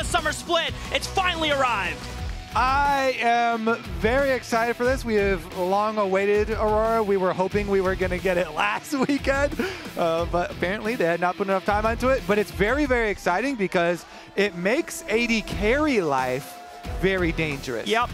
summer split. It's finally arrived. I am very excited for this. We have long awaited Aurora. We were hoping we were going to get it last weekend, but apparently they had not put enough time into it. But it's very, very exciting because it makes AD carry life very dangerous. Yep.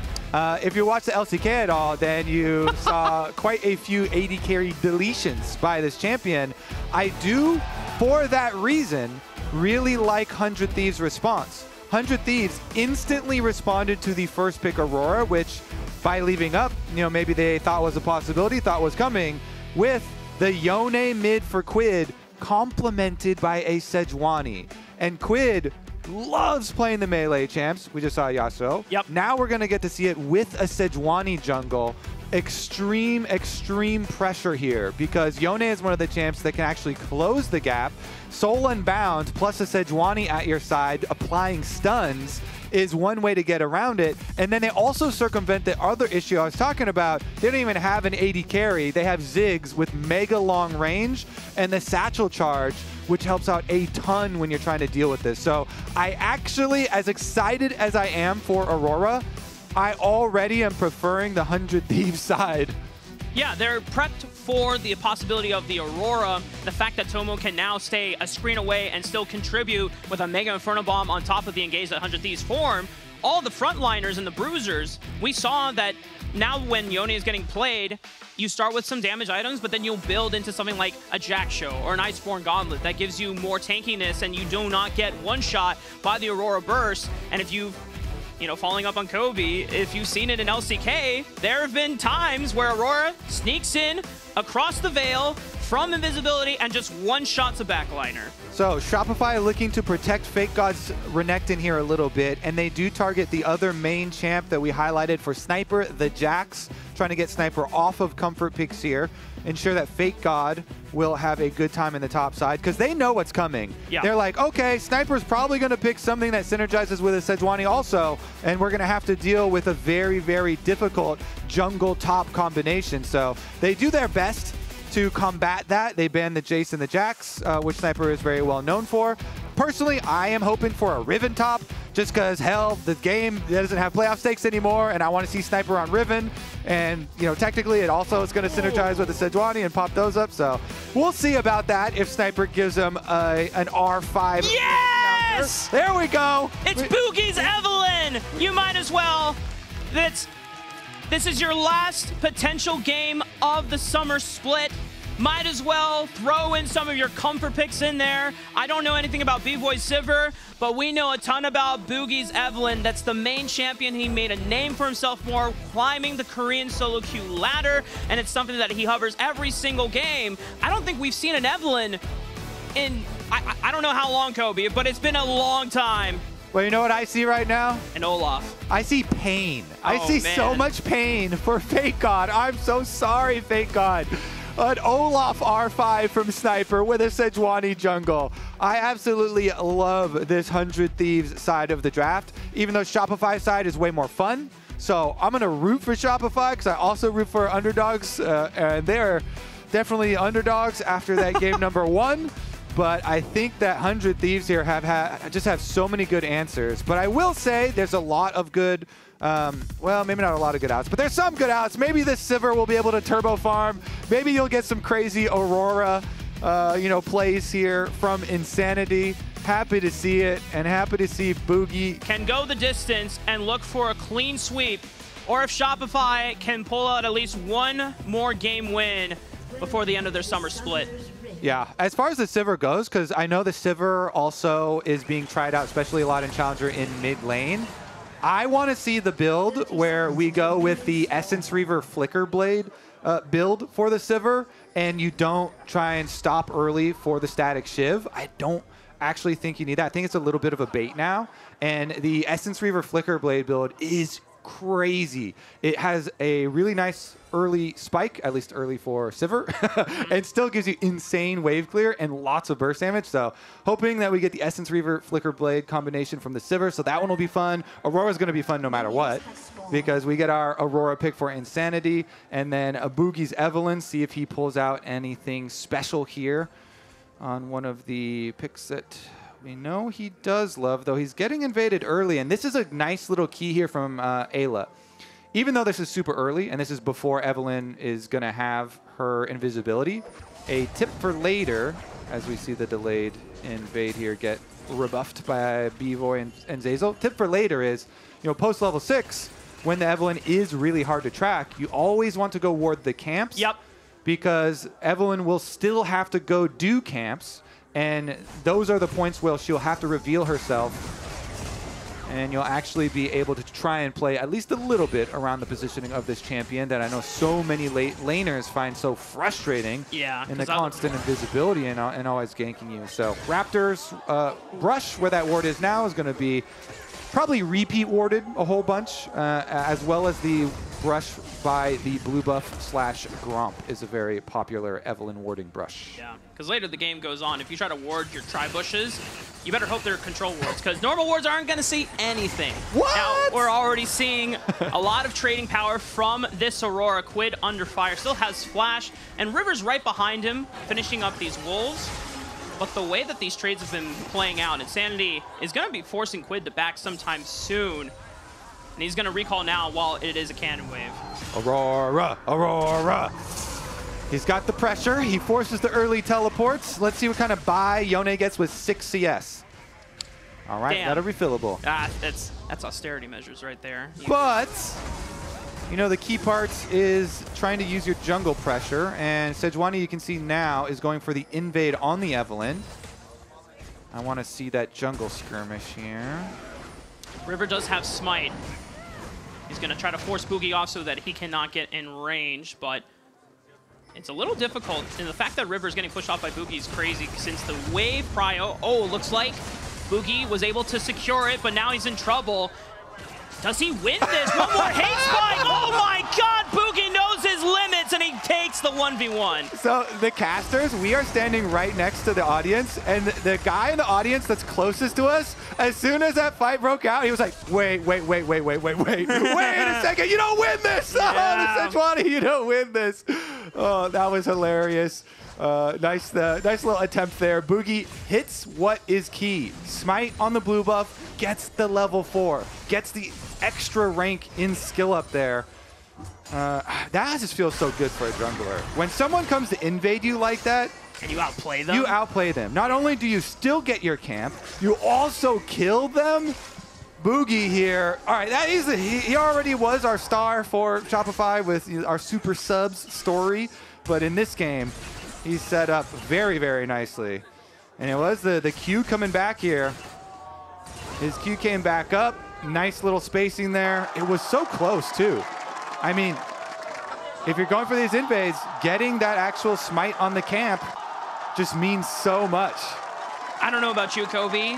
If you watch the LCK at all, then you saw quite a few AD carry deletions by this champion. I do, for that reason, really like 100 Thieves' response. 100 Thieves instantly responded to the first pick Aurora, which by leaving up, maybe they thought was a possibility, thought was coming, with the Yone mid for Quid, complemented by a Sejuani. And Quid loves playing the melee champs. We just saw Yasuo. Yep. Now we're going to get to see it with a Sejuani jungle. Extreme, extreme pressure here because Yone is one of the champs that can actually close the gap. Soul Unbound plus a Sejuani at your side applying stuns is one way to get around it. And then they also circumvent the other issue I was talking about. They don't even have an AD carry. They have ziggs with mega long range and the satchel charge, which helps out a ton when you're trying to deal with this. So I actually, as excited as I am for Aurora, I already am preferring the 100 Thieves side. Yeah, they're prepped for the possibility of the Aurora. The fact that Tomo can now stay a screen away and still contribute with a Mega Inferno Bomb on top of the engage that 100 Thieves form. All the frontliners and the bruisers, we saw that now when Yone is getting played, you start with some damage items, but then you'll build into something like a Jack Show or an Iceborne Gauntlet that gives you more tankiness and you do not get one shot by the Aurora Burst. And if you've following up on Kobe, if you've seen it in LCK, there have been times where Aurora sneaks in across the veil from invisibility and just one-shots a backliner. So Shopify looking to protect FakeGod's Renekton here a little bit, and they do target the other main champ that we highlighted for Sniper, the Jax, trying to get Sniper off of comfort picks here, ensure that FakeGod will have a good time in the top side, because they know what's coming. Yeah. They're like, okay, Sniper's probably going to pick something that synergizes with a Sejuani also, and we're going to have to deal with a very, very difficult jungle top combination. So they do their best to combat that. They ban the Jace and the Jax, which Sniper is very well known for. Personally, I am hoping for a Riven top, just because, hell, the game doesn't have playoff stakes anymore, and I want to see Sniper on Riven. And, technically, it also is going to synergize with the Sejuani and pop those up. So we'll see about that if Sniper gives them an R5. Yes! Counter. There we go. It's Bugi's Evelynn. You might as well. This is your last potential game of the summer split. Might as well throw in some of your comfort picks in there. I don't know anything about Bvoy Sivir, but we know a ton about Bugi's Evelynn. That's the main champion he made a name for himself for, climbing the Korean solo queue ladder, and it's something that he hovers every single game. I don't think we've seen an Evelynn in, I don't know how long, Kobe, but it's been a long time. Well, you know what I see right now? An Olaf. I see pain. I see so much pain for FakeGod. I'm so sorry, FakeGod. An Olaf R5 from Sniper with a Sejuani jungle. I absolutely love this 100 Thieves side of the draft, even though Shopify side is way more fun. So I'm going to root for Shopify because I also root for underdogs. And they're definitely underdogs after that game number 1. But I think that 100 Thieves here just have so many good answers. But I will say there's a lot of good, well, maybe not a lot of good outs, but there's some good outs. Maybe this Sivir will be able to turbo farm. Maybe you'll get some crazy Aurora, plays here from Insanity. Happy to see it, and happy to see Bugi can go the distance and look for a clean sweep, or if Shopify can pull out at least one more game win before the end of their summer split. Yeah, as far as the Sivir goes, because I know the Sivir also is being tried out, especially a lot in Challenger in mid lane. I want to see the build where we go with the Essence Reaver Flicker Blade build for the Sivir, and you don't try and stop early for the Static Shiv. I don't actually think you need that. I think it's a little bit of a bait now, and the Essence Reaver Flicker Blade build is crazy. It has a really nice early spike, at least early for Sivir, and still gives you insane wave clear and lots of burst damage. So hoping that we get the Essence Reaver Flicker Blade combination from the Sivir, so that one will be fun. Aurora's going to be fun no matter what, because we get our Aurora pick for Insanity, and then a Bugi's Evelynn, see if he pulls out anything special here on one of the picks that We know he does love, though he's getting invaded early, and this is a nice little key here from Eyla. Even though this is super early, and this is before Evelynn is going to have her invisibility, a tip for later, as we see the delayed invade here get rebuffed by Bvoy and Zeyzal. Tip for later is, you know, post level 6, when the Evelynn is really hard to track, you always want to go ward the camps. Yep. Because Evelynn will still have to go do camps, and those are the points where she'll have to reveal herself, and you'll actually be able to try and play at least a little bit around the positioning of this champion that I know so many laners find so frustrating. Yeah, in the constant invisibility and always ganking you. So Raptor's brush, where that ward is now, is going to be probably repeat warded a whole bunch, as well as the brush by the blue buff / Gromp is a very popular Evelynn warding brush. Yeah, because later the game goes on. If you try to ward your tri-bushes, you better hope they're control wards, because normal wards aren't going to see anything. What? Now, we're already seeing a lot of trading power from this Aurora. Quid under fire, still has flash, and River's right behind him, finishing up these wolves. But the way that these trades have been playing out, Insanity is going to be forcing Quid to back sometime soon. And he's going to recall now while it is a cannon wave. Aurora, Aurora. He's got the pressure. He forces the early teleports. Let's see what kind of buy Yone gets with 6 CS. All right, Damn. that'll refillable. That's austerity measures right there. But, you know, the key part is trying to use your jungle pressure. And Sejuani, you can see now, is going for the invade on the Evelynn. I want to see that jungle skirmish here. River does have smite. He's going to try to force Bugi off so that he cannot get in range, but it's a little difficult. And the fact that River is getting pushed off by Bugi is crazy, since the wave prio, looks like Bugi was able to secure it, but now he's in trouble. Does he win this? One more hate spike! Oh my god! Bugi knows his limits, and he takes the 1v1. So the casters, we are standing right next to the audience, and the guy in the audience that's closest to us, as soon as that fight broke out, he was like, wait a second, you don't win this! Yeah. Oh, Sejuani, you don't win this! Oh, that was hilarious. Nice little attempt there. Bugi hits what is key. Smite on the blue buff, gets the level 4, gets the extra rank in skill up there. That just feels so good for a jungler. When someone comes to invade you like that, and you outplay them? You outplay them. Not only do you still get your camp, you also kill them. Bugi here. All right, that is he already was our star for Shopify with our super subs story, but in this game, he's set up very, very nicely. And it was the Q coming back here. His Q came back up. Nice little spacing there. It was so close, too. I mean, if you're going for these invades, getting that actual smite on the camp just means so much. I don't know about you, Kobe.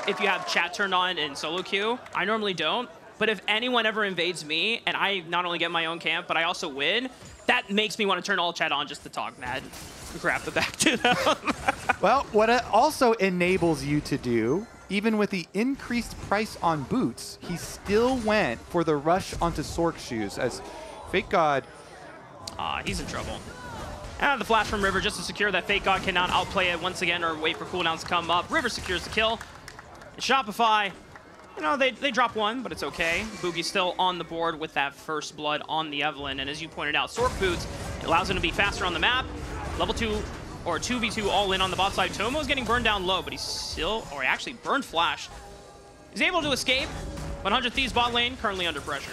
If you have chat turned on in solo queue, I normally don't. But if anyone ever invades me, and I not only get my own camp, but I also win, that makes me want to turn all chat on just to talk mad. Grab the back to them. Well, what it also enables you to do, even with the increased price on boots, he still went for the rush onto Sork shoes as FakeGod. He's in trouble. And the flash from River just to secure that FakeGod cannot outplay it once again or wait for cooldowns to come up. River secures the kill. And Shopify, you know, they drop one, but it's okay. Bugi's still on the board with that first blood on the Evelynn. And as you pointed out, Sork boots, it allows him to be faster on the map. Level 2 or 2v2 all in on the bot side. Tomo's getting burned down low, but he's still, or he actually burned Flash. He's able to escape. 100 Thieves bot lane, currently under pressure.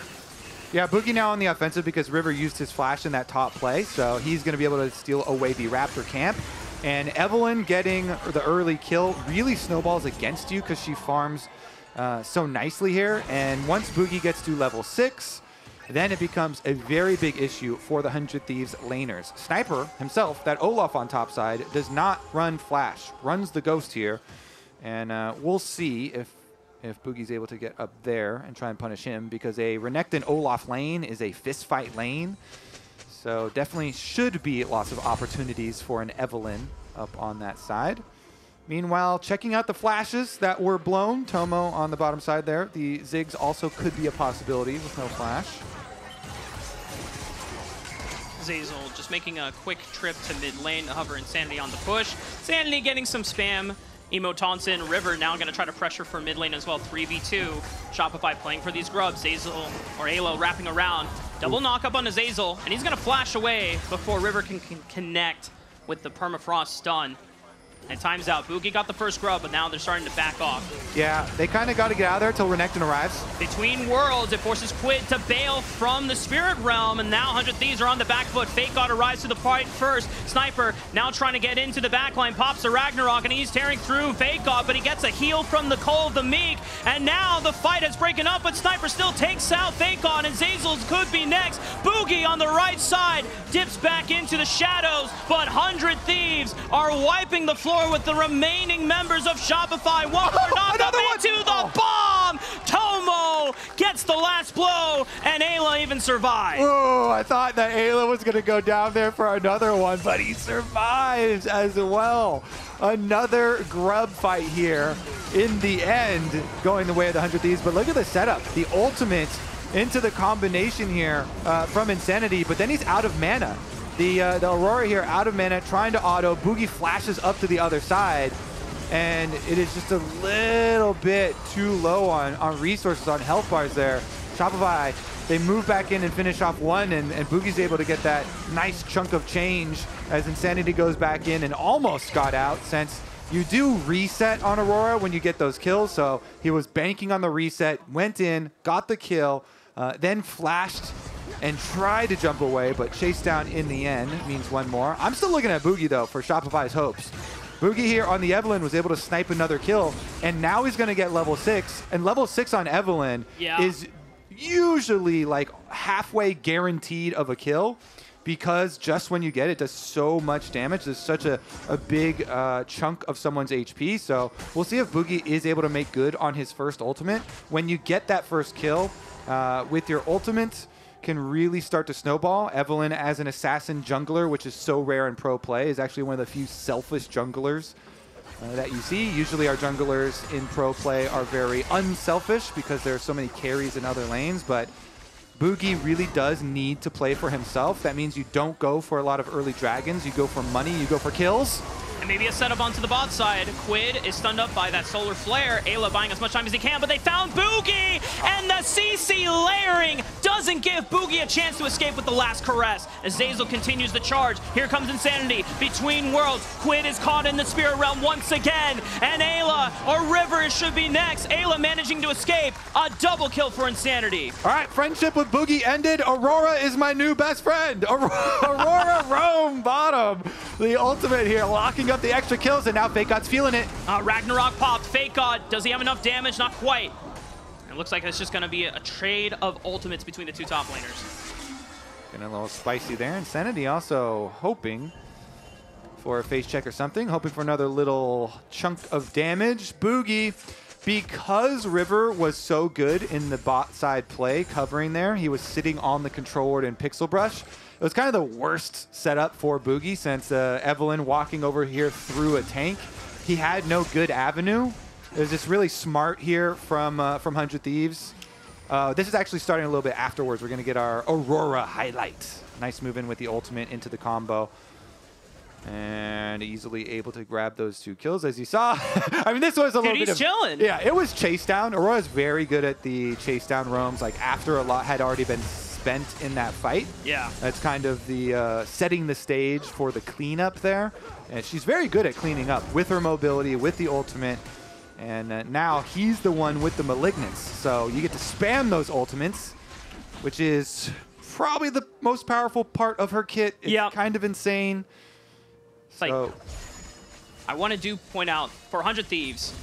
Yeah, Bugi now on the offensive because River used his flash in that top play, so he's going to be able to steal away the Raptor camp. And Evelynn getting the early kill really snowballs against you because she farms so nicely here. And once Bugi gets to level 6, then it becomes a very big issue for the 100 Thieves laners. Sniper himself, that Olaf on top side, does not run flash, runs the Ghost here. And we'll see if Bugi's able to get up there and try and punish him, because a Renekton Olaf lane is a fist fight lane. So definitely should be lots of opportunities for an Evelynn up on that side. Meanwhile, checking out the flashes that were blown. Tomo on the bottom side there. The ziggs also could be a possibility with no flash. Zeyzal just making a quick trip to mid lane to hover Insanity on the push. Insanity getting some spam Emo Tonson, River now going to try to pressure for mid lane as well. 3v2. Shopify playing for these grubs. Zeyzal or Eyla wrapping around. Double knock up on the Zeyzal, and he's going to flash away before River can connect with the permafrost stun. And time's out. Bugi got the first grub, but now they're starting to back off. Yeah, they kind of got to get out of there till Renekton arrives. Between worlds, it forces Quid to bail from the Spirit Realm, and now 100 Thieves are on the back foot. FakeGod arrives to the fight first. Sniper now trying to get into the backline, pops the Ragnarok, and he's tearing through FakeGod, but he gets a heal from the Call of the Meek, and now the fight has broken up, but Sniper still takes out FakeGod, and Zeyzal could be next. Bugi on the right side dips back into the shadows, but 100 Thieves are wiping the floor with the remaining members of Shopify. One more knock up into the bomb. Tomo gets the last blow, and Eyla even survives. Oh, I thought that Eyla was going to go down there for another one, but he survives as well. Another grub fight here in the end, going the way of the 100 Thieves. But look at the setup. The ultimate into the combination here from Insanity, but then he's out of mana. The Aurora here out of mana, trying to auto. Bugi flashes up to the other side, and it is just a little bit too low on resources, on health bars there. Shopify, they move back in and finish off one, and Bugi's able to get that nice chunk of change as Insanity goes back in and almost got out, since you do reset on Aurora when you get those kills. So he was banking on the reset, went in, got the kill, then flashed and tried to jump away, but chased down in the end. Means one more. I'm still looking at Bugi, though, for Shopify's hopes. Bugi here on the Evelynn was able to snipe another kill, and now he's going to get level 6. And level 6 on Evelynn is usually like halfway guaranteed of a kill, because just when you get it, it does so much damage. There's such a big chunk of someone's HP. So we'll see if Bugi is able to make good on his first ultimate. When you get that first kill with your ultimate, can really start to snowball. Evelynn as an assassin jungler, which is so rare in pro play, is actually one of the few selfish junglers that you see. Usually our junglers in pro play are very unselfish because there are so many carries in other lanes, but Bugi really does need to play for himself. That means you don't go for a lot of early dragons. You go for money, you go for kills. And maybe a setup onto the bot side. Quid is stunned up by that solar flare. Eyla buying as much time as he can, but they found Bugi! And the CC layering doesn't give Bugi a chance to escape with the last caress. As Zeyzal continues the charge, here comes Insanity. Between worlds, Quid is caught in the Spirit Realm once again. And Eyla, or River should be next. Eyla managing to escape. A double kill for Insanity. All right, friendship with Bugi ended. Aurora is my new best friend. Aurora roam bottom. The ultimate here, locking up the extra kills, and now FakeGod's feeling it. Ragnarok popped. FakeGod, does he have enough damage? Not quite. It looks like it's just going to be a trade of ultimates between the two top laners. Getting a little spicy there. Insanity also hoping for a face check or something, hoping for another little chunk of damage. Bugi, because River was so good in the bot side play covering there, he was sitting on the control ward in Pixel Brush. It was kind of the worst setup for Bugi, since Evelynn walking over here through a tank. He had no good avenue. It was just really smart here from 100 Thieves. This is actually starting a little bit afterwards. We're going to get our Aurora highlight. Nice move in with the ultimate into the combo. And easily able to grab those 2 kills, as you saw. I mean, this was a little bit of... chilling. Yeah, it was chase down. Aurora's very good at the chase down roams, like after a lot had already been spent in that fight. Yeah. That's kind of the setting the stage for the cleanup there. And she's very good at cleaning up with her mobility, with the ultimate. And now he's the one with the malignance. So you get to spam those ultimates, which is probably the most powerful part of her kit. It's kind of insane. So I want to point out, for 100 Thieves,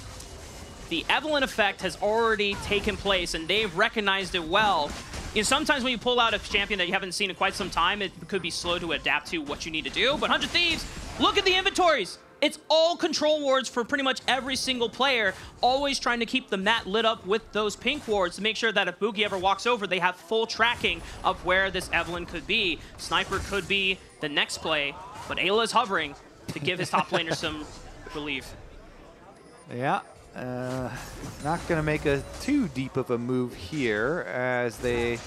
the Evelynn effect has already taken place, and they've recognized it well. You know, sometimes when you pull out a champion that you haven't seen in quite some time, it could be slow to adapt to what you need to do. But 100 Thieves, look at the inventories. It's all control wards for pretty much every single player, always trying to keep the mat lit up with those pink wards to make sure that if Bugi ever walks over, they have full tracking of where this Evelynn could be. Sniper could be the next play, but Eyla is hovering to give his top laner some relief. Yeah, not going to make too deep of a move here, as they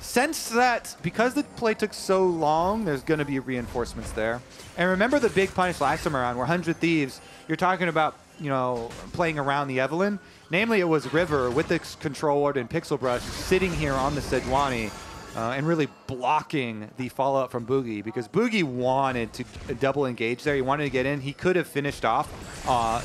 sense that because the play took so long, there's going to be reinforcements there. And remember the big punish last time around, where 100 Thieves, you're talking about you know, playing around the Evelynn. Namely, it was River with the control ward and Pixel Brush sitting here on the Sejuani and really blocking the follow-up from Bugi, because Bugi wanted to double engage there. He wanted to get in. He could have finished off,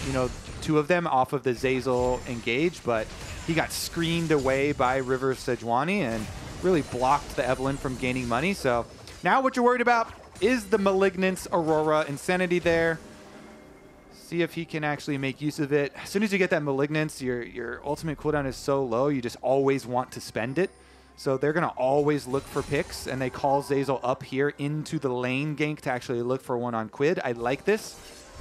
you know, 2 of them off of the Zeyzal engage, but he got screened away by River's Sejuani and really blocked the Evelynn from gaining money. So now what you're worried about is the Malignance Aurora Insanity there. See if he can actually make use of it. As soon as you get that Malignance, your ultimate cooldown is so low, you just always want to spend it. So they're going to always look for picks, and they call Zeyzal up here into the lane gank to actually look for one on Quid. I like this.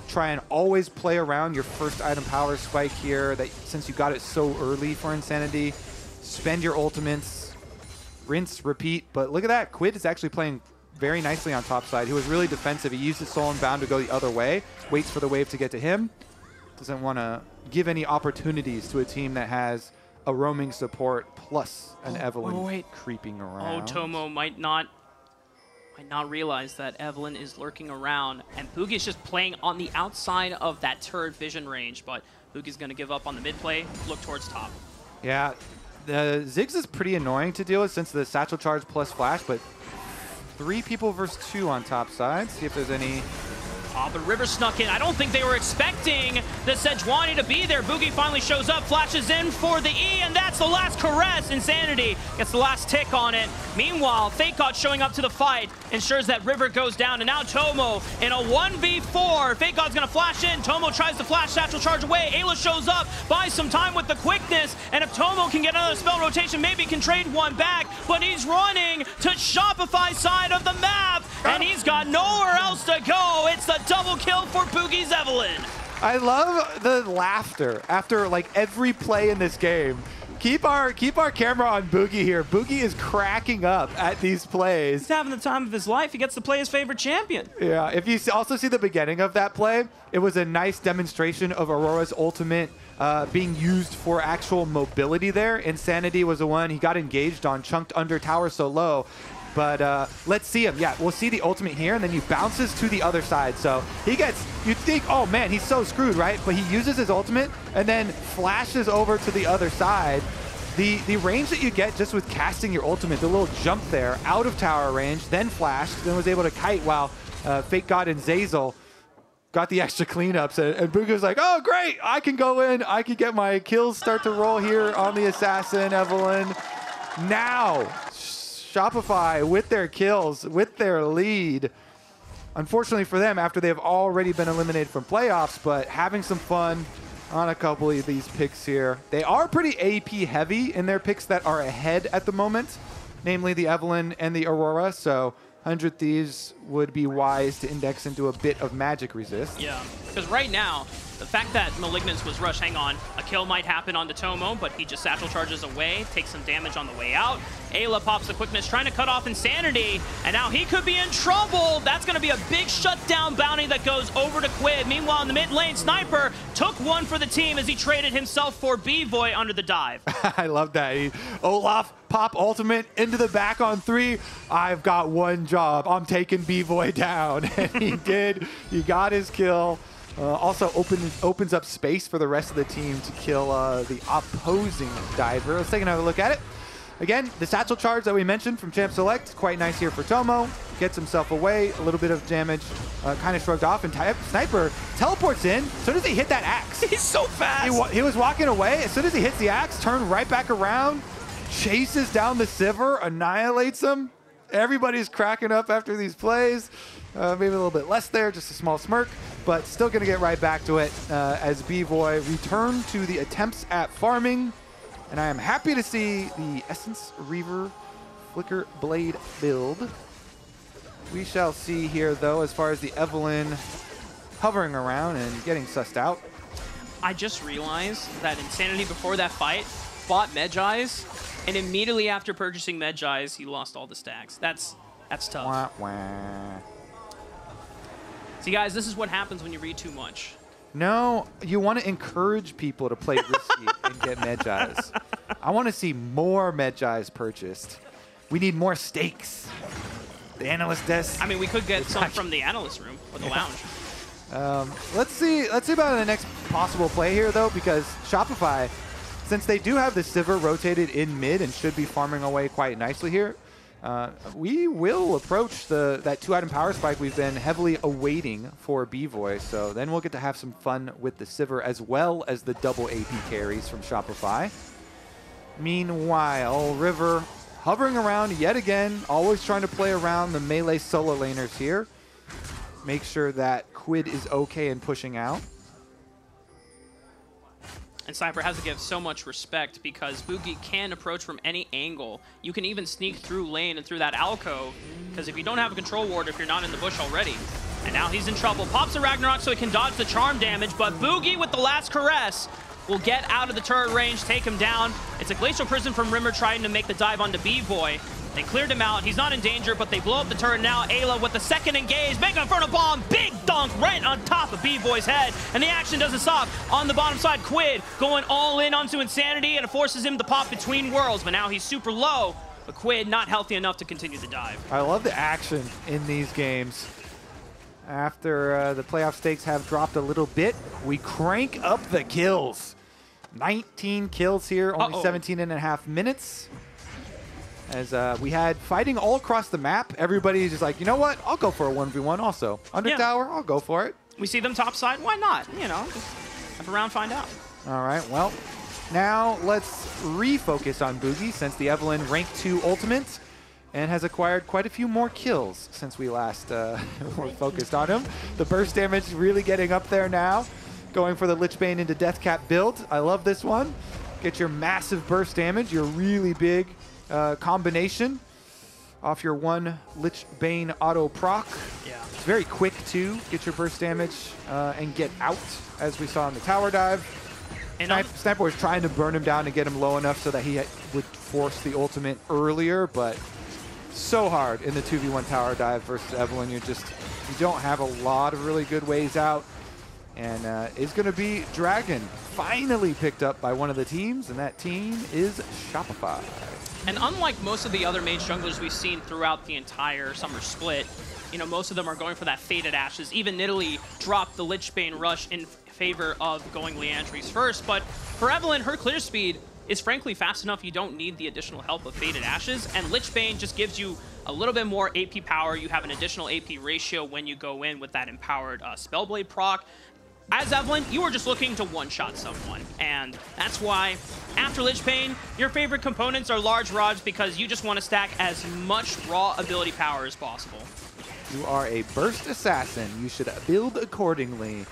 Try and always play around your first item power spike here, that since you got it so early for Insanity. Spend your ultimates, rinse, repeat. But look at that. Quid is actually playing very nicely on top side. He was really defensive. He used his Soul Unbound to go the other way, waits for the wave to get to him. Doesn't want to give any opportunities to a team that has a roaming support plus an Evelynn creeping around. Oh, Tomo might not realize that Evelynn is lurking around, and Bugi's just playing on the outside of that turret vision range, but Bugi's going to give up on the mid play, look towards top. Yeah, the Ziggs is pretty annoying to deal with since the Satchel Charge plus Flash, but 3 people versus 2 on top side. See if there's any... Oh, but River snuck in. I don't think they were expecting the Sejuani to be there. Bugi finally shows up, flashes in for the E, and that's the last caress. Insanity gets the last tick on it. Meanwhile, FakeGod showing up to the fight ensures that River goes down, and now Tomo in a 1v4. FakeGod's gonna flash in. Tomo tries to flash Satchel Charge away. Eyla shows up, buys some time with the quickness, and if Tomo can get another spell rotation, maybe he can trade one back, but he's running to Shopify side of the map, and he's got nowhere else to go. It's the double kill for Bugi's Evelynn. I love the laughter after like every play in this game. Keep our camera on Bugi here. Bugi is cracking up at these plays. He's having the time of his life. He gets to play his favorite champion. Yeah, if you also see the beginning of that play, it was a nice demonstration of Aurora's ultimate being used for actual mobility there. Insanity was the one he got engaged on, chunked under tower so low. But let's see him. Yeah, we'll see the ultimate here, and then he bounces to the other side. So he gets, you'd think, oh man, he's so screwed, right? But he uses his ultimate and then flashes over to the other side. The range that you get just with casting your ultimate, the little jump there, out of tower range, then flashed, then was able to kite while FakeGod and Zeyzal got the extra cleanups. And Bugi was like, oh great, I can go in, I can get my kills start to roll here on the assassin, Evelynn. Now, Shopify with their kills, with their lead. Unfortunately for them, after they've already been eliminated from playoffs, but having some fun on a couple of these picks here. They are pretty AP heavy in their picks that are ahead at the moment, namely the Evelynn and the Aurora, so 100 Thieves would be wise to index into a bit of magic resist. Yeah, because right now, the fact that Malignance was rushed, hang on, a kill might happen on the Tomo, but he just satchel charges away, takes some damage on the way out. Eyla pops the quickness, trying to cut off Insanity, and now he could be in trouble. That's going to be a big shutdown bounty that goes over to Quid. Meanwhile, in the mid lane, Sniper took one for the team as he traded himself for Bvoy under the dive. I love that. Olaf pop ultimate into the back on 3. I've got one job. I'm taking Bvoy down. And he did. He got his kill. Also opens up space for the rest of the team to kill the opposing diver. Let's take another look at it. Again, the satchel charge that we mentioned from Champ Select, quite nice here for Tomo. Gets himself away, a little bit of damage, kind of shrugged off, and Sniper teleports in. As soon as he hit that axe. He's so fast! He was walking away. As soon as he hits the axe, turn right back around, chases down the Sivir, annihilates him. Everybody's cracking up after these plays. Maybe a little bit less there, just a small smirk, but still going to get right back to it as Bvoy return to the attempts at farming. And I am happy to see the Essence Reaver Flicker Blade build. We shall see here, though, as far as the Evelynn hovering around and getting sussed out. I just realized that Insanity before that fight bought Medjai's, and immediately after purchasing Medjai's, he lost all the stacks. That's tough. Wah, wah. See, guys, this is what happens when you read too much. No, you want to encourage people to play risky and get Medjai's. I want to see more Medjai's purchased. We need more stakes. The analyst desk. I mean, we could get some from the analyst room or the lounge. Let's see about the next possible play here, though, because Shopify, since they do have the Sivir rotated in mid and should be farming away quite nicely here, we will approach that 2-item power spike we've been heavily awaiting for Bvoy. So then we'll get to have some fun with the Sivir as well as the double AP carries from Shopify. Meanwhile, River hovering around yet again, always trying to play around the melee solo laners here. Make sure that Quid is okay in pushing out. And Sniper has to give so much respect because Bugi can approach from any angle. You can even sneak through lane and through that alcove, because if you don't have a control ward, if you're not in the bush already. And now he's in trouble. Pops a Ragnarok so he can dodge the charm damage, but Bugi with the last caress will get out of the turret range, take him down. It's a Glacial Prison from Rimmer trying to make the dive onto Bvoy. They cleared him out. He's not in danger, but they blow up the turret now. Eyla with the second engage, Mega Inferno Bomb, big dunk right on top of Bvoy's head. And the action doesn't stop. On the bottom side, Quid going all in onto Insanity, and it forces him to pop between worlds. But now he's super low, but Quid not healthy enough to continue the dive. I love the action in these games. After the playoff stakes have dropped a little bit, we crank up the kills. 19 kills here, only 17.5 minutes. As we had fighting all across the map, everybody's just like, you know what? I'll go for a 1v1 also. Under tower, I'll go for it. We see them top side, why not? You know, just have a round, find out. All right, well, now let's refocus on Bugi since the Evelynn rank 2 ultimate and has acquired quite a few more kills since we last were focused on him. The burst damage really getting up there now. Going for the Lich Bane into Deathcap build. I love this one. Get your massive burst damage, your really big combination off your one Lich Bane auto proc. Yeah. It's very quick too. Get your burst damage and get out, as we saw in the tower dive. And Sniper was trying to burn him down to get him low enough so that he would force the ultimate earlier, but so hard in the 2v1 tower dive versus Evelynn. You don't have a lot of really good ways out. And it's going to be Dragon, finally picked up by one of the teams, and that team is Shopify. And unlike most of the other mage junglers we've seen throughout the entire summer split, you know, most of them are going for that Faded Ashes. Even Nidalee dropped the Lich Bane rush in favor of going Liandry's first. But for Evelynn, her clear speed is frankly fast enough. You don't need the additional help of Faded Ashes. And Lich Bane just gives you a little bit more AP power. You have an additional AP ratio when you go in with that empowered Spellblade proc. As Evelynn, you were just looking to one-shot someone, and that's why, after Lich Bane, your favorite components are large rods because you just want to stack as much raw ability power as possible. You are a burst assassin. You should build accordingly.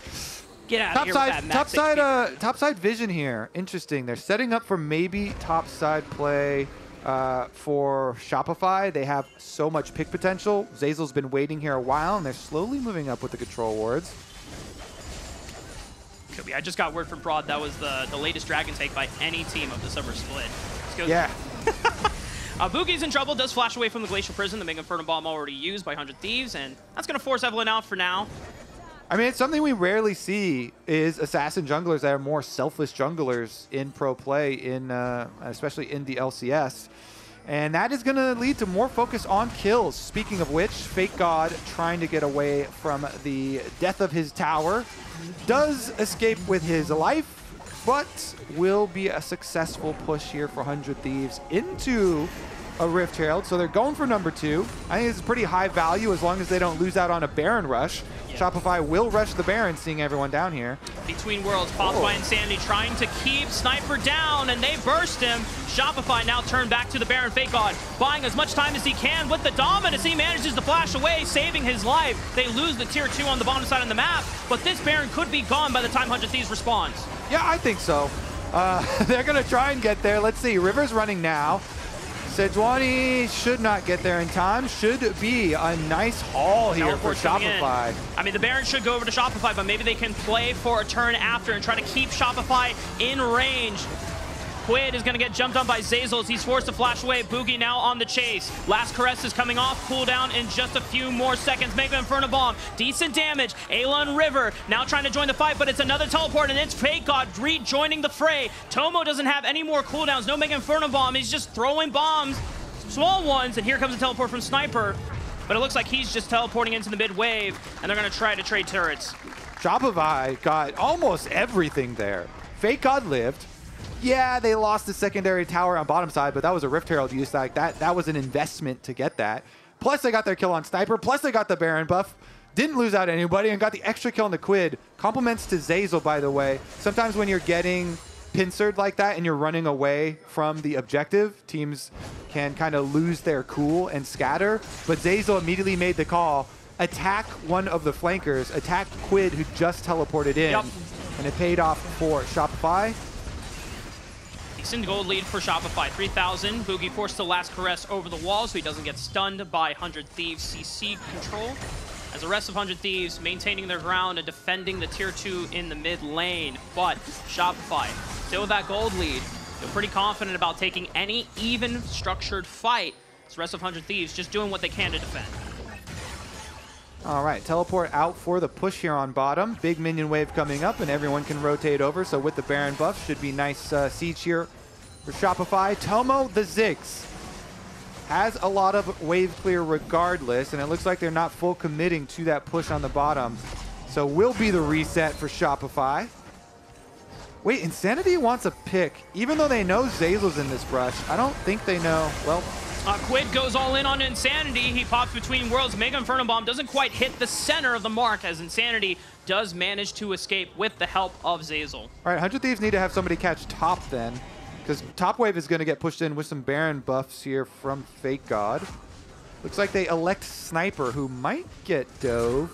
Get out of here with that max HP. Topside vision here. Interesting. They're setting up for maybe topside play for Shopify. They have so much pick potential. Zeyzal's been waiting here a while, and they're slowly moving up with the control wards. Could be. I just got word from Broad that was the latest Dragon take by any team of the summer split. Yeah. Bugi's in trouble, does flash away from the Glacial Prison, the Mega Inferno Bomb already used by 100 Thieves, and that's going to force Evelynn out for now. I mean, it's something we rarely see is assassin junglers that are more selfless junglers in pro play, especially in the LCS. And that is going to lead to more focus on kills. Speaking of which, FakeGod trying to get away from the death of his tower. Does escape with his life, but will be a successful push here for 100 Thieves into a Rift Herald. So they're going for number 2. I think it's pretty high value as long as they don't lose out on a Baron rush. Yeah. Shopify will rush the Baron, seeing everyone down here. Between worlds, popped by Insanity, trying to keep Sniper down, and they burst him. Shopify now turned back to the Baron. FakeGod buying as much time as he can with the dominance. He manages to flash away, saving his life. They lose the tier 2 on the bottom side of the map, but this Baron could be gone by the time 100 Thieves responds. Yeah, I think so. They're going to try and get there. Let's see. River's running now. Sejuani should not get there in time. Should be a nice haul here for Shopify. I mean, the Baron should go over to Shopify, but maybe they can play for a turn after and try to keep Shopify in range. Quid is going to get jumped on by Zeyzal as he's forced to flash away. Bugi now on the chase. Last Caress is coming off. Cooldown in just a few more seconds. Mega Inferno Bomb. Decent damage. Eyla and River now trying to join the fight, but it's another teleport, and it's FakeGod rejoining the fray. Tomo doesn't have any more cooldowns. No Mega Inferno Bomb. He's just throwing bombs. Small ones, and here comes a teleport from Sniper. But it looks like he's just teleporting into the mid wave, and they're going to try to trade turrets. Shopify got almost everything there. FakeGod lived. Yeah, they lost the secondary tower on bottom side, but that was a Rift Herald use. Like that was an investment to get that. Plus they got their kill on Sniper. Plus they got the Baron buff. Didn't lose out anybody and got the extra kill on the Quid. Compliments to Zeyzal, by the way. Sometimes when you're getting pincered like that and you're running away from the objective, teams can kind of lose their cool and scatter. But Zeyzal immediately made the call. Attack one of the flankers. Attack Quid, who just teleported in. Yep. And it paid off for Shopify. Decent gold lead for Shopify. 3,000. Bugi forced the last caress over the wall so he doesn't get stunned by 100 Thieves CC control. As the rest of 100 Thieves maintaining their ground and defending the tier 2 in the mid lane. But Shopify, still with that gold lead, they're pretty confident about taking any even structured fight. As the rest of 100 Thieves just doing what they can to defend. All right, teleport out for the push here on bottom. Big minion wave coming up and everyone can rotate over. So with the Baron buff, should be nice siege here for Shopify. Tomo, the Ziggs, has a lot of wave clear regardless, and it looks like they're not full committing to that push on the bottom. So will be the reset for Shopify. Wait, Insanity wants a pick. Even though they know Zeyzal's in this brush, I don't think they know, well... Quid goes all in on Insanity. He pops between worlds. Mega Inferno Bomb doesn't quite hit the center of the mark as Insanity does manage to escape with the help of Zeyzal. All right, 100 Thieves need to have somebody catch top then, because top wave is going to get pushed in with some Baron buffs here from FakeGod. Looks like they elect Sniper, who might get dove.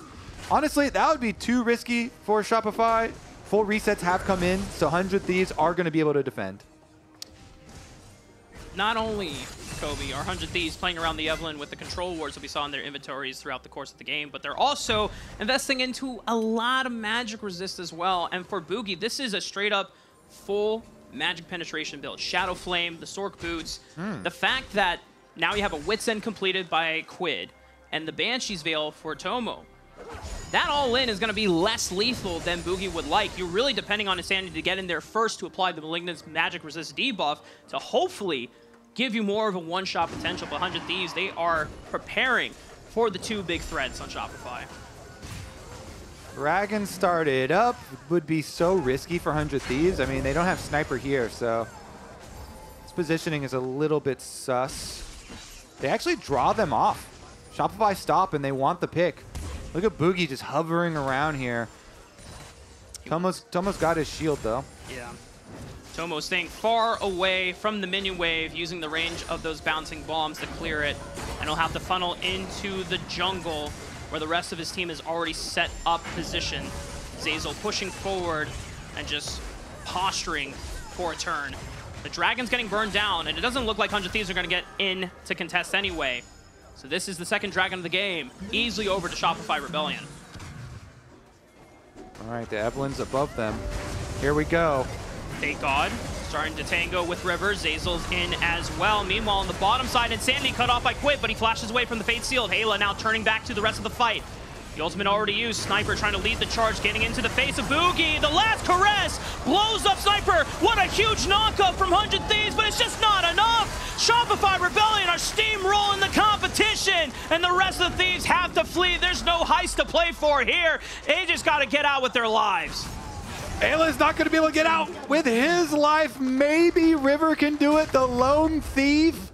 Honestly, that would be too risky for Shopify. Full resets have come in, so 100 Thieves are going to be able to defend. Not only, Kobe, are 100 Thieves playing around the Evelynn with the control wards that we saw in their inventories throughout the course of the game, but they're also investing into a lot of magic resist as well. And for Bugi, this is a straight-up full magic penetration build. Shadow Flame, the Sork boots, the fact that now you have a Wit's End completed by Quid, and the Banshee's Veil for Tomo. That all-in is going to be less lethal than Bugi would like. You're really depending on Insanity to get in there first to apply the Malignant's magic resist debuff to hopefully give you more of a one-shot potential. But 100 Thieves, they are preparing for the two big threats on Shopify. Dragon started up. Would be so risky for 100 Thieves. I mean, they don't have Sniper here, so this positioning is a little bit sus. They actually draw them off. Shopify stop, and they want the pick. Look at Bugi just hovering around here. Tomo's got his shield, though. Yeah. Tomo staying far away from the minion wave, using the range of those bouncing bombs to clear it. And he'll have to funnel into the jungle, where the rest of his team is already set up position. Zeyzal pushing forward and just posturing for a turn. The Dragon's getting burned down, and it doesn't look like 100 Thieves are going to get in to contest anyway. So this is the second Dragon of the game, easily over to Shopify Rebellion. All right, the Evelynn's above them. Here we go. FakeGod starting to tango with Rivers. Zeyzal's in as well. Meanwhile, on the bottom side, Insanity cut off by Quid, but he flashes away from the Fate Seal. Eyla now turning back to the rest of the fight. The ultimate already used. Sniper trying to lead the charge, getting into the face of Bugi. The last caress blows up Sniper. What a huge knockup from 100 Thieves, but it's just not enough. Shopify Rebellion are steamrolling the competition, and the rest of the Thieves have to flee. There's no heist to play for here. They just got to get out with their lives. Eyla's not going to be able to get out with his life. Maybe River can do it, the lone thief.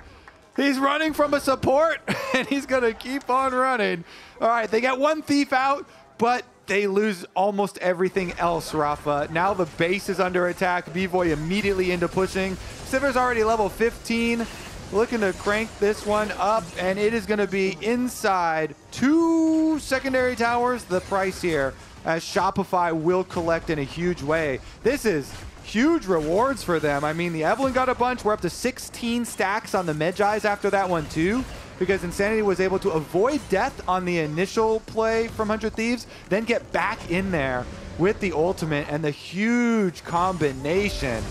He's running from a support, and he's going to keep on running. All right, they get one thief out, but they lose almost everything else, Raafaa. Now the base is under attack. Bvoy immediately into pushing. Sivir's already level 15, looking to crank this one up, and it is going to be inside 2 secondary towers. The price here, as Shopify will collect in a huge way. This is huge rewards for them. I mean, the Evelynn got a bunch. We're up to 16 stacks on the Medjais after that one too, because Insanity was able to avoid death on the initial play from 100 Thieves, then get back in there with the ultimate and the huge combination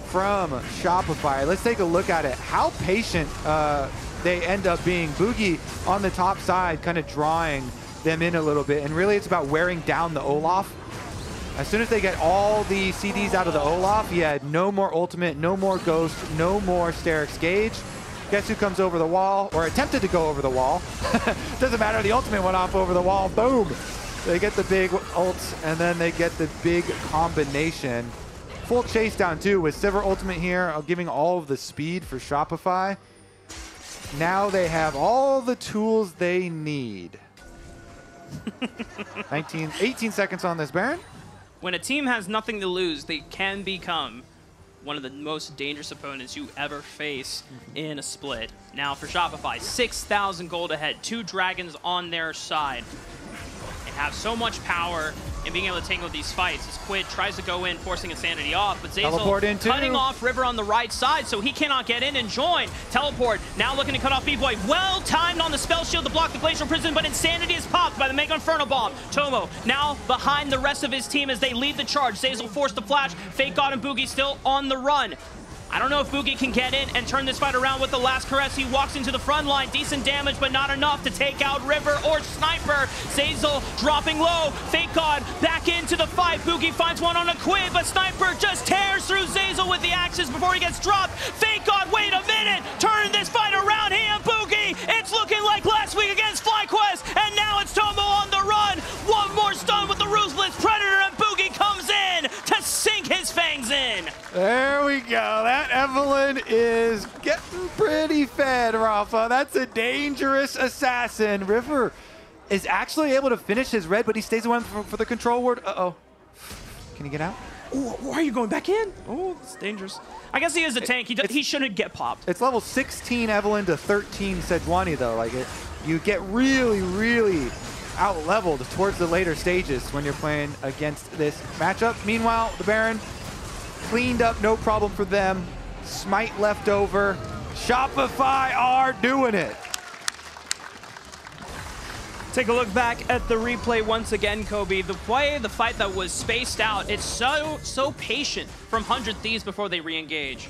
from Shopify. Let's take a look at it. How patient they end up being. Bugi on the top side, kind of drawing them in a little bit, and really it's about wearing down the Olaf. As soon as they get all the CDs out of the Olaf, he had no more ultimate, no more ghost, no more Sterix Gauge. Guess who comes over the wall, or attempted to go over the wall? Doesn't matter, the ultimate went off over the wall, boom. They get the big ults, and then they get the big combination. Full chase down too with Sivir ultimate here, giving all of the speed for Shopify. Now they have all the tools they need. 18 seconds on this Baron. When a team has nothing to lose, they can become one of the most dangerous opponents you ever face in a split. Now for Shopify, 6,000 gold ahead, 2 dragons on their side. They have so much power in being able to tangle these fights as Quid tries to go in, forcing Insanity off, but Zeyzal cutting off River on the right side, so he cannot get in and join. Teleport now looking to cut off Bvoy. Well timed on the spell shield to block the Glacial Prison, but Insanity is popped by the Mega Inferno Bomb. Tomo now behind the rest of his team as they lead the charge. Zeyzal forced to flash. FakeGod and Bugi still on the run. I don't know if Bugi can get in and turn this fight around with the last caress. He walks into the front line. Decent damage, but not enough to take out River or Sniper. Zeyzal dropping low. FakeGod back into the fight. Bugi finds one on a Quid, but Sniper just tears through Zeyzal with the axes before he gets dropped. FakeGod, wait a minute! Turn this fight around. He and Bugi. It's looking like last week against FlyQuest, and now it's Tomo on the run. One more stun with the Ruthless Predator, and Bugi comes in to sink his fangs in. There we go. That Evelynn is getting pretty fed, Raafaa. That's a dangerous assassin. River is actually able to finish his red, but he stays away for the control ward. Uh-oh. Can he get out? Ooh, why are you going back in? Oh, it's dangerous. I guess he is a tank. He shouldn't get popped. It's level 16 Evelynn to 13 Sejuani, though. Like, you get really, really out-leveled towards the later stages when you're playing against this matchup. Meanwhile, the Baron cleaned up, no problem for them. Smite left over. Shopify are doing it. Take a look back at the replay once again, Kobe. The fight that was spaced out, it's so patient from 100 Thieves before they re-engage.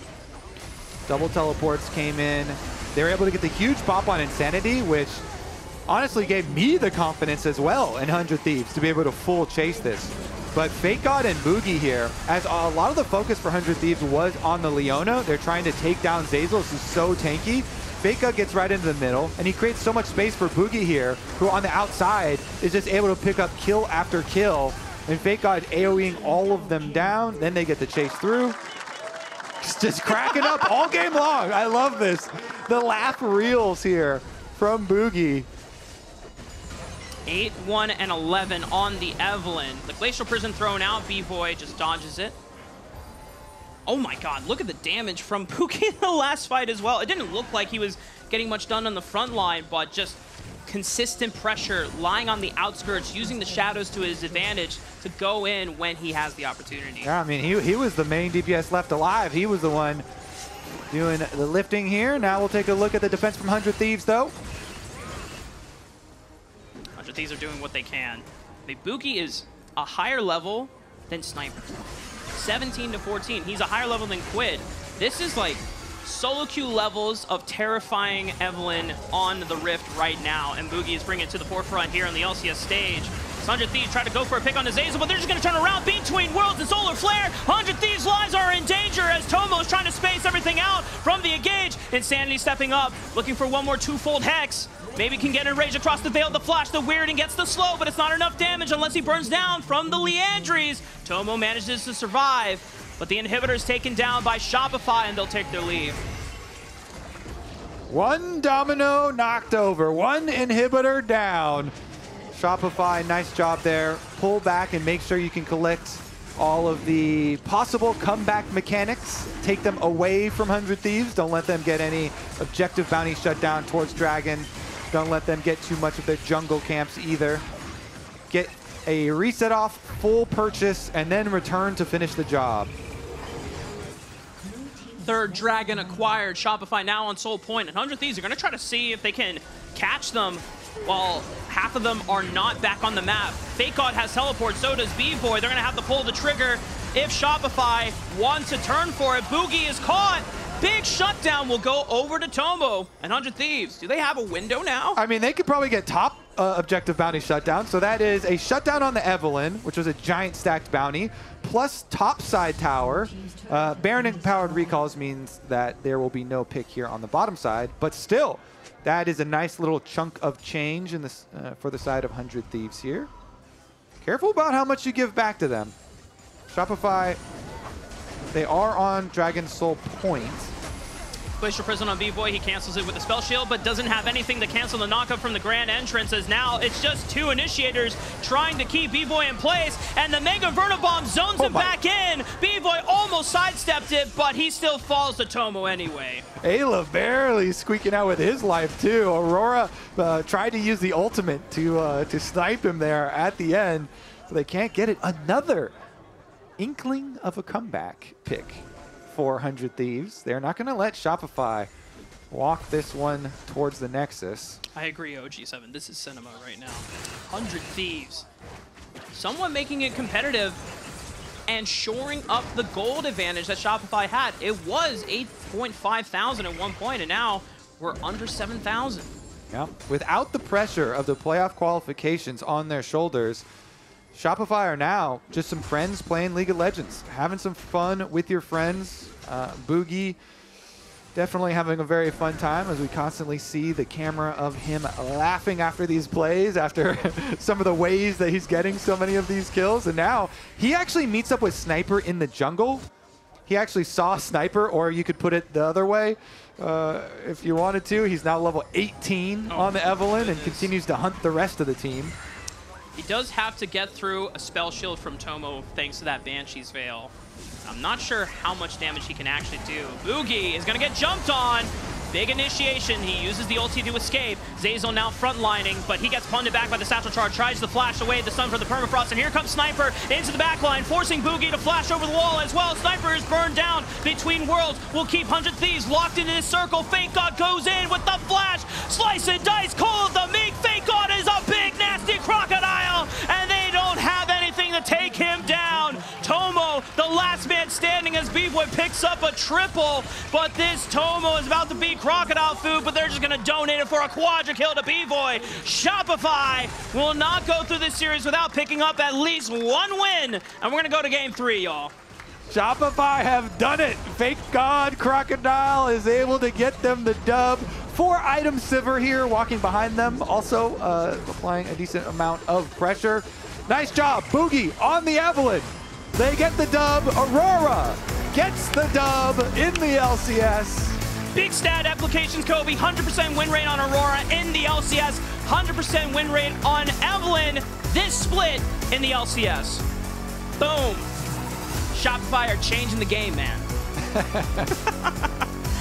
Double teleports came in. They were able to get the huge pop on Insanity, which honestly gave me the confidence as well in 100 Thieves to be able to full chase this. But FakeGod and Bugi here, as a lot of the focus for 100 Thieves was on the Leona. They're trying to take down Zeyzal, who's so tanky. FakeGod gets right into the middle, and he creates so much space for Bugi here, who on the outside is just able to pick up kill after kill. And FakeGod AoEing all of them down. Then they get the chase through. Just cracking up all game long. I love this. The laugh reels here from Bugi. 8, 1, and 11 on the Evelynn. The Glacial Prison thrown out. Bvoy just dodges it. Oh my god, look at the damage from Bugi in the last fight as well. It didn't look like he was getting much done on the front line, but just consistent pressure, lying on the outskirts, using the shadows to his advantage to go in when he has the opportunity. Yeah, I mean, he was the main DPS left alive. He was the one doing the lifting here. Now we'll take a look at the defense from 100 Thieves, though. 100 Thieves are doing what they can. Bugi is a higher level than Sniper. 17 to 14. He's a higher level than Quid. This is like solo queue levels of terrifying Evelynn on the Rift right now, and Bugi is bringing it to the forefront here on the LCS stage. 100 Thieves try to go for a pick on the Zeyzal, but they're just going to turn around between Worlds and Solar Flare. 100 Thieves' lives are in danger as Tomo is trying to space everything out from the engage. Insanity stepping up, looking for one more twofold Hex. Maybe can get Enrage across the Veil, the flash, the weird, and gets the slow, but it's not enough damage unless he burns down from the Leandries. Tomo manages to survive, but the inhibitor is taken down by Shopify, and they'll take their leave. One domino knocked over, one inhibitor down. Shopify, nice job there. Pull back and make sure you can collect all of the possible comeback mechanics. Take them away from 100 Thieves. Don't let them get any objective bounty shut down towards Dragon. Don't let them get too much of their jungle camps either. Get a reset off, full purchase, and then return to finish the job. Third Dragon acquired. Shopify now on Soul Point. And 100 Thieves are going to try to see if they can catch them while half of them are not back on the map. FakeGod has teleport, so does Bvoy. They're going to have to pull the trigger if Shopify wants to turn for it. Bugi is caught. Big shutdown will go over to Tomo and 100 Thieves. Do they have a window now? I mean, they could probably get top objective bounty shutdown. So that is a shutdown on the Evelynn, which was a giant stacked bounty, plus top side tower. Baron empowered recalls means that there will be no pick here on the bottom side, but still, that is a nice little chunk of change in this for the side of 100 Thieves here. careful about how much you give back to them. Shopify, they are on Dragon Soul Point. Glacial Prison on Bvoy, he cancels it with the Spell Shield, but doesn't have anything to cancel the knockup from the Grand Entrance, as now it's just two initiators trying to keep Bvoy in place, and the Mega Vernobomb zones him back in. Bvoy almost sidestepped it, but he still falls to Tomo anyway. Eyla barely squeaking out with his life too. Aurora tried to use the ultimate to snipe him there at the end, so they can't get it. Another inkling of a comeback pick. 400 Thieves. They're not going to let Shopify walk this one towards the Nexus. I agree, OG7. This is cinema right now. 100 Thieves. Somewhat making it competitive and shoring up the gold advantage that Shopify had. It was 8.5 thousand at one point, and now we're under 7,000. Yeah. Without the pressure of the playoff qualifications on their shoulders, Shopify are now just some friends playing League of Legends, having some fun with your friends. Bugi definitely having a very fun time, as we constantly see the camera of him laughing after these plays, after some of the ways that he's getting so many of these kills. And now he actually meets up with Sniper in the jungle. He actually saw Sniper, or you could put it the other way if you wanted to. He's now level 18 on the Evelynn and continues to hunt the rest of the team. He does have to get through a Spell Shield from Tomo thanks to that Banshee's Veil. I'm not sure how much damage he can actually do. Bugi is going to get jumped on. Big initiation. He uses the ulti to escape. Zeyzal now frontlining, but he gets punted back by the satchel charge. Tries to flash away the stun for the permafrost, and here comes Sniper into the backline, forcing Bugi to flash over the wall as well. Sniper is burned down between worlds. Will keep 100 Thieves locked into this circle. FakeGod goes in with the flash. Slice and dice cold. The Meek FakeGod is a big nasty crocodile, and they don't have anything to take him down. Tomo, the last man standing, as Bvoy picks up a triple, but this Tomo is about to be crocodile food, but they're just going to donate it for a quadra kill to Bvoy. Shopify will not go through this series without picking up at least one win, and we're going to go to game 3, y'all. Shopify have done it. FakeGod Crocodile is able to get them the dub. 4-item Sivir here walking behind them, also applying a decent amount of pressure. Nice job, Bugi on the Evelynn. They get the dub. Aurora gets the dub in the LCS. Big stat applications, Kobe. 100% win rate on Aurora in the LCS. 100% win rate on Evelynn. This split in the LCS. Boom. Shopify are changing the game, man.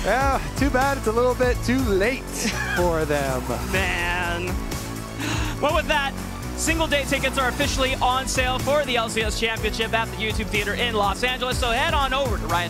Yeah, too bad it's a little bit too late for them. Man. Well, with that, single day tickets are officially on sale for the LCS Championship at the YouTube Theater in Los Angeles. So head on over to Riot.